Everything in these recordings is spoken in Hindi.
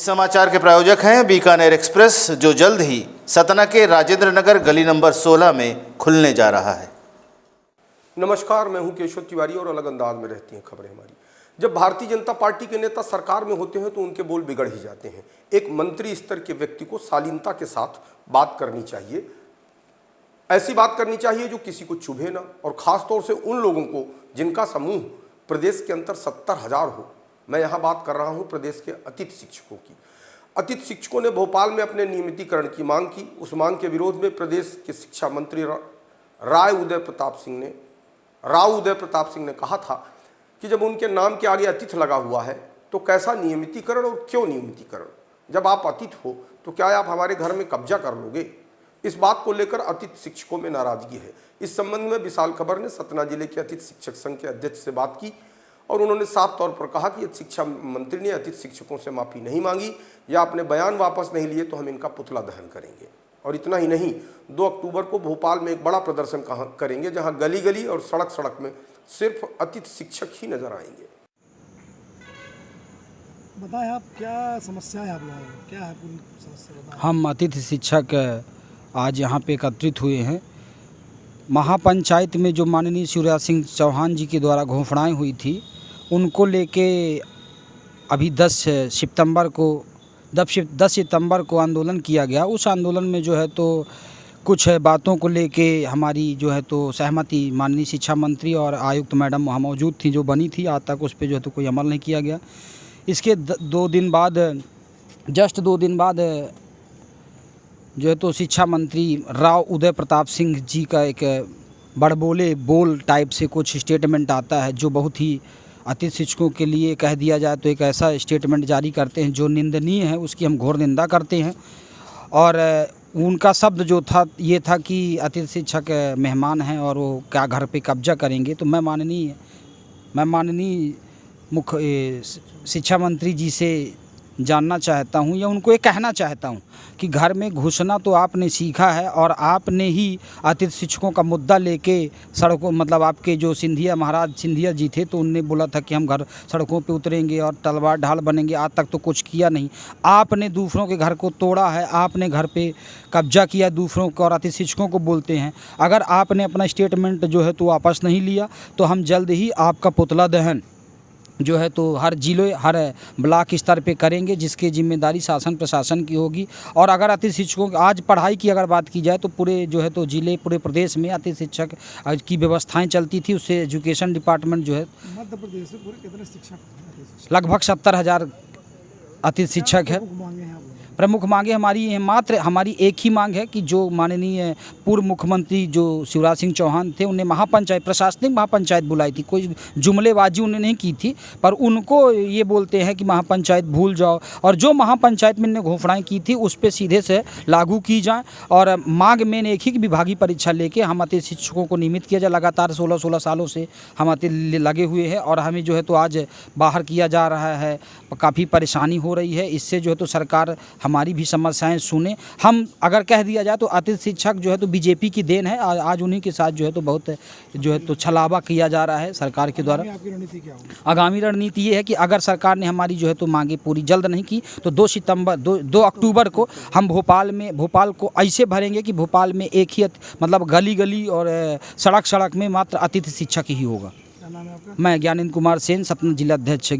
इस समाचार के प्रायोजक हैं बीकानेर एक्सप्रेस, जो जल्द ही सतना के राजेंद्र नगर गली नंबर 16 में खुलने जा रहा है। नमस्कार, मैं हूं केशव तिवारी और अलग अंदाज में रहती हैं खबरें हमारी। जब भारतीय जनता पार्टी के नेता सरकार में होते हैं तो उनके बोल बिगड़ ही जाते हैं। एक मंत्री स्तर के व्यक्ति को शालीनता के साथ बात करनी चाहिए, ऐसी बात करनी चाहिए जो किसी को चुभे ना, और खासतौर से उन लोगों को जिनका समूह प्रदेश के अंदर 70,000 हो। मैं यहाँ बात कर रहा हूँ प्रदेश के अतिथि शिक्षकों की। अतिथि शिक्षकों ने भोपाल में अपने नियमितीकरण की मांग की। उस मांग के विरोध में प्रदेश के शिक्षा मंत्री राव उदय प्रताप सिंह ने कहा था कि जब उनके नाम के आगे अतिथि लगा हुआ है तो कैसा नियमितीकरण और क्यों नियमितीकरण? जब आप अतिथि हो तो क्या आप हमारे घर में कब्जा कर लोगे? इस बात को लेकर अतिथि शिक्षकों में नाराजगी है। इस संबंध में विशाल खबर ने सतना जिले के अतिथि शिक्षक संघ के अध्यक्ष से बात की और उन्होंने साफ तौर पर कहा कि शिक्षा मंत्री ने अतिथि शिक्षकों से माफ़ी नहीं मांगी या अपने बयान वापस नहीं लिए तो हम इनका पुतला दहन करेंगे। और इतना ही नहीं, 2 अक्टूबर को भोपाल में एक बड़ा प्रदर्शन करेंगे जहां गली गली और सड़क सड़क में सिर्फ अतिथि शिक्षक ही नजर आएंगे। बताएं आप, क्या समस्या है आप लोगों को? क्या है पूरी समस्या? हम अतिथि शिक्षक आज यहाँ पे एकत्रित हुए हैं। महापंचायत में जो माननीय शिवराज सिंह चौहान जी के द्वारा घोषणाएं हुई थी, उनको लेके अभी 10 सितंबर को आंदोलन किया गया। उस आंदोलन में जो है तो कुछ बातों को लेके हमारी जो है तो सहमति माननीय शिक्षा मंत्री और आयुक्त मैडम वहाँ मौजूद थी, जो बनी थी। आज तक उस पर जो है तो कोई अमल नहीं किया गया। इसके 2 दिन बाद जो है तो शिक्षा मंत्री राव उदय प्रताप सिंह जी का एक बड़बोले बोल टाइप से कुछ स्टेटमेंट आता है, जो बहुत ही अतिथि शिक्षकों के लिए कह दिया जाए तो एक ऐसा स्टेटमेंट जारी करते हैं जो निंदनीय है। उसकी हम घोर निंदा करते हैं। और उनका शब्द जो था ये था कि अतिथि शिक्षक मेहमान हैं और वो क्या घर पे कब्जा करेंगे। तो मैं माननीय मुख्य शिक्षा मंत्री जी से जानना चाहता हूँ या उनको ये कहना चाहता हूँ कि घर में घुसना तो आपने सीखा है और आपने ही अतिथि शिक्षकों का मुद्दा लेके सड़कों, मतलब आपके जो महाराज सिंधिया जी थे तो उनने बोला था कि हम घर सड़कों पे उतरेंगे और तलवार ढाल बनेंगे। आज तक तो कुछ किया नहीं। आपने दूसरों के घर को तोड़ा है, आपने घर पे कब्जा किया दूसरों को और अतिथि शिक्षकों को बोलते हैं। अगर आपने अपना स्टेटमेंट जो है तो वापस नहीं लिया तो हम जल्द ही आपका पुतला दहन जो है तो हर जिले, हर ब्लॉक स्तर पे करेंगे, जिसकी जिम्मेदारी शासन प्रशासन की होगी। और अगर अतिथि शिक्षकों आज पढ़ाई की अगर बात की जाए तो पूरे जो है तो जिले, पूरे प्रदेश में अतिथि शिक्षक की व्यवस्थाएं चलती थी। उससे एजुकेशन डिपार्टमेंट जो है मध्य प्रदेश में पूरे कितने शिक्षक? लगभग 70,000 अतिथि शिक्षक है। प्रमुख मांगे हमारी एक ही मांग है कि जो माननीय पूर्व मुख्यमंत्री जो शिवराज सिंह चौहान थे, उन्हें प्रशासनिक महापंचायत बुलाई थी। कोई जुमलेबाजी उन्हें नहीं की थी, पर उनको ये बोलते हैं कि महापंचायत भूल जाओ और जो महापंचायत में इन्होंने घोषणाएं की थी उस पर सीधे से लागू की जाए। और मांग में एक ही विभागीय परीक्षा लेके हम अतिथि शिक्षकों को नियमित किया जाए। लगातार 16 सालों से हम अतिथि लगे हुए हैं और हमें जो है तो आज बाहर किया जा रहा है। काफ़ी परेशानी हो रही है। इससे जो है तो सरकार हमारी भी समस्याएं सुने। हम अगर कह दिया जाए तो अतिथि शिक्षक जो है तो बीजेपी की देन है। आज उन्हीं के साथ जो है तो बहुत जो है तो छलावा किया जा रहा है सरकार के द्वारा। आगामी रणनीति ये है कि अगर सरकार ने हमारी जो है तो मांगे पूरी जल्द नहीं की तो 2 अक्टूबर को हम भोपाल को ऐसे भरेंगे कि भोपाल में एक ही मतलब गली गली और सड़क सड़क में मात्र अतिथि शिक्षक ही होगा। मैं ज्ञानेंद्र कुमार सेन, सतना जिला अध्यक्ष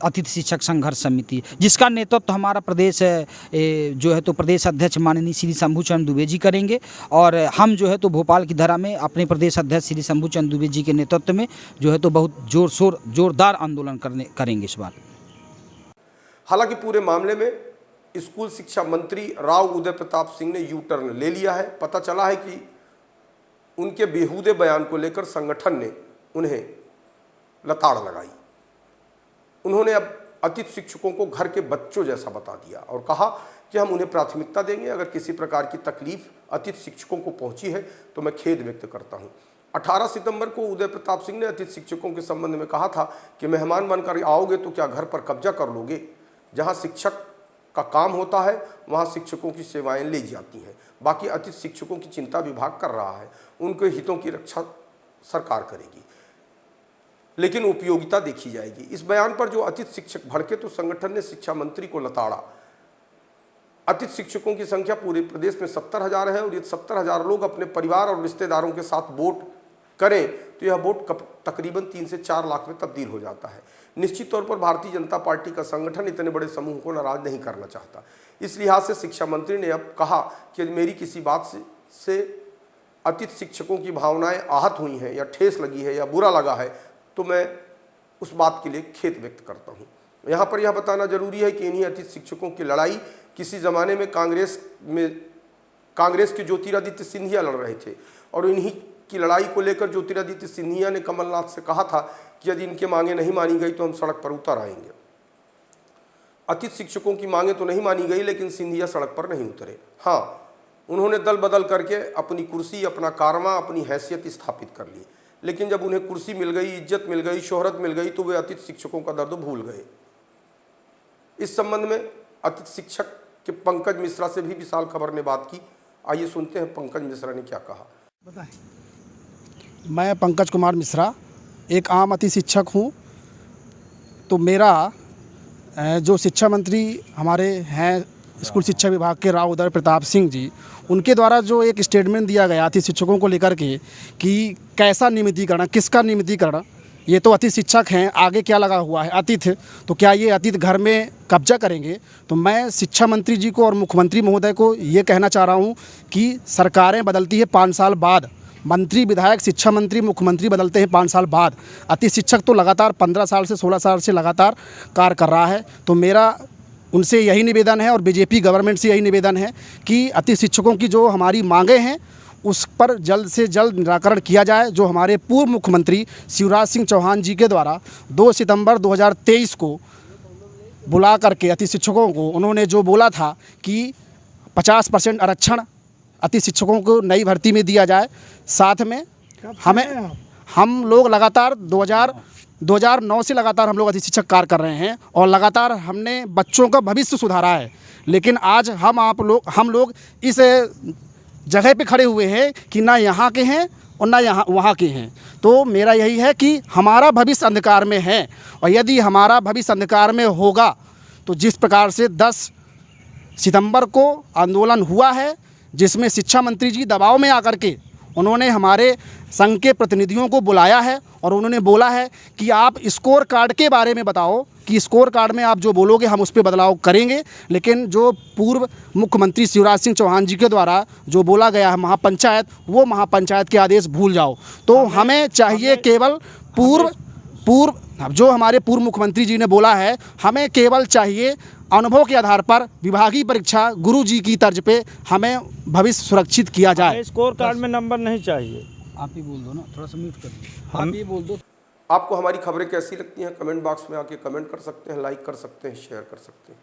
अतिथि शिक्षक संघर्ष समिति, जिसका नेतृत्व हमारा प्रदेश जो है तो प्रदेश अध्यक्ष माननीय श्री शंभू चंद्र दुबे जी करेंगे। और हम जो है तो भोपाल की धरा में अपने प्रदेश अध्यक्ष श्री शंभू चंद्र दुबे जी के नेतृत्व में जो है तो बहुत जोरदार आंदोलन करेंगे इस बार। हालांकि पूरे मामले में स्कूल शिक्षा मंत्री राव उदय प्रताप सिंह ने यू टर्न ले लिया है। पता चला है कि उनके बेहूदे बयान को लेकर संगठन ने उन्हें लताड़ लगाई। उन्होंने अब अतिथि शिक्षकों को घर के बच्चों जैसा बता दिया और कहा कि हम उन्हें प्राथमिकता देंगे। अगर किसी प्रकार की तकलीफ अतिथि शिक्षकों को पहुंची है तो मैं खेद व्यक्त करता हूं। 18 सितंबर को उदय प्रताप सिंह ने अतिथि शिक्षकों के संबंध में कहा था कि मेहमान बनकर आओगे तो क्या घर पर कब्जा कर लोगे? जहां शिक्षक का काम होता है वहां शिक्षकों की सेवाएं ली जाती हैं। बाकी अतिथि शिक्षकों की चिंता विभाग कर रहा है, उनके हितों की रक्षा सरकार करेगी। लेकिन उपयोगिता देखी जाएगी। इस बयान पर जो अतिथि शिक्षक भड़के तो संगठन ने शिक्षा मंत्री को लताड़ा। अतिथि शिक्षकों की संख्या पूरे प्रदेश में 70,000 है और ये 70,000 लोग अपने परिवार और रिश्तेदारों के साथ वोट करें तो यह वोट तकरीबन 3 से 4 लाख में तब्दील हो जाता है। निश्चित तौर पर भारतीय जनता पार्टी का संगठन इतने बड़े समूह को नाराज नहीं करना चाहता। इस लिहाज से शिक्षा मंत्री ने अब कहा कि मेरी किसी बात से अतिथि शिक्षकों की भावनाएं आहत हुई हैं या ठेस लगी है या बुरा लगा है तो मैं उस बात के लिए खेद व्यक्त करता हूं। यहाँ पर यह बताना जरूरी है कि इन्हीं अतिथि शिक्षकों की लड़ाई किसी ज़माने में कांग्रेस के ज्योतिरादित्य सिंधिया लड़ रहे थे और इन्हीं की लड़ाई को लेकर ज्योतिरादित्य सिंधिया ने कमलनाथ से कहा था कि यदि इनके मांगे नहीं मानी गई तो हम सड़क पर उतर आएंगे। अतिथि शिक्षकों की मांगे तो नहीं मानी गई लेकिन सिंधिया सड़क पर नहीं उतरे। हाँ, उन्होंने दल बदल करके अपनी कुर्सी, अपना कारवा, अपनी हैसियत स्थापित कर ली, लेकिन जब उन्हें कुर्सी मिल गई, इज्जत मिल गई, शोहरत मिल गई तो वे अतिथि शिक्षकों का दर्द भूल गए। इस संबंध में अतिथि शिक्षक के पंकज मिश्रा से भी विशाल खबर ने बात की। आइए सुनते हैं पंकज मिश्रा ने क्या कहा। बताएं। मैं पंकज कुमार मिश्रा एक आम अतिथि शिक्षक हूँ। तो मेरा जो शिक्षा मंत्री हमारे हैं स्कूल शिक्षा विभाग के राव उदय प्रताप सिंह जी, उनके द्वारा जो एक स्टेटमेंट दिया गया अतिथि शिक्षकों को लेकर के कि कैसा नियमितीकरण, किसका नियमितीकरण, ये तो अतिथि शिक्षक हैं, आगे क्या लगा हुआ है अतिथि, तो क्या ये अतिथि घर में कब्जा करेंगे? तो मैं शिक्षा मंत्री जी को और मुख्यमंत्री महोदय को ये कहना चाह रहा हूँ कि सरकारें बदलती है 5 साल बाद, मंत्री, विधायक, शिक्षा मंत्री, मुख्यमंत्री बदलते हैं 5 साल बाद। अतिथि शिक्षक तो लगातार 15 साल से 16 साल से लगातार कार्य कर रहा है। तो मेरा उनसे यही निवेदन है और बीजेपी गवर्नमेंट से यही निवेदन है कि अतिथि शिक्षकों की जो हमारी मांगें हैं उस पर जल्द से जल्द निराकरण किया जाए। जो हमारे पूर्व मुख्यमंत्री शिवराज सिंह चौहान जी के द्वारा 2 सितंबर 2023 को बुला करके अतिथि शिक्षकों को उन्होंने जो बोला था कि 50% आरक्षण अतिथि शिक्षकों को नई भर्ती में दिया जाए। साथ में हम लोग लगातार 2009 से लगातार हम लोग अतिथि शिक्षक कार्य कर रहे हैं और लगातार हमने बच्चों का भविष्य सुधारा है। लेकिन आज हम लोग इस जगह पे खड़े हुए हैं कि ना यहाँ के हैं और ना वहाँ के हैं। तो मेरा यही है कि हमारा भविष्य अंधकार में है और यदि हमारा भविष्य अंधकार में होगा तो जिस प्रकार से 10 सितंबर को आंदोलन हुआ है जिसमें शिक्षा मंत्री जी दबाव में आकर के उन्होंने हमारे संघ के प्रतिनिधियों को बुलाया है और उन्होंने बोला है कि आप स्कोर कार्ड के बारे में बताओ कि स्कोर कार्ड में आप जो बोलोगे हम उस पर बदलाव करेंगे। लेकिन जो पूर्व मुख्यमंत्री शिवराज सिंह चौहान जी के द्वारा जो बोला गया है महापंचायत, वो महापंचायत के आदेश भूल जाओ। तो हमें चाहिए केवल जो हमारे पूर्व मुख्यमंत्री जी ने बोला है, हमें केवल चाहिए अनुभव के आधार पर विभागीय परीक्षा गुरु जी की तर्ज पे हमें भविष्य सुरक्षित किया जाए। स्कोर कार्ड में नंबर नहीं चाहिए। आप ही बोल दो ना, थोड़ा सा म्यूट कर दो, आप ही बोल दो। आपको हमारी खबरें कैसी लगती हैं कमेंट बॉक्स में आके कमेंट कर सकते हैं, लाइक कर सकते हैं, शेयर कर सकते हैं।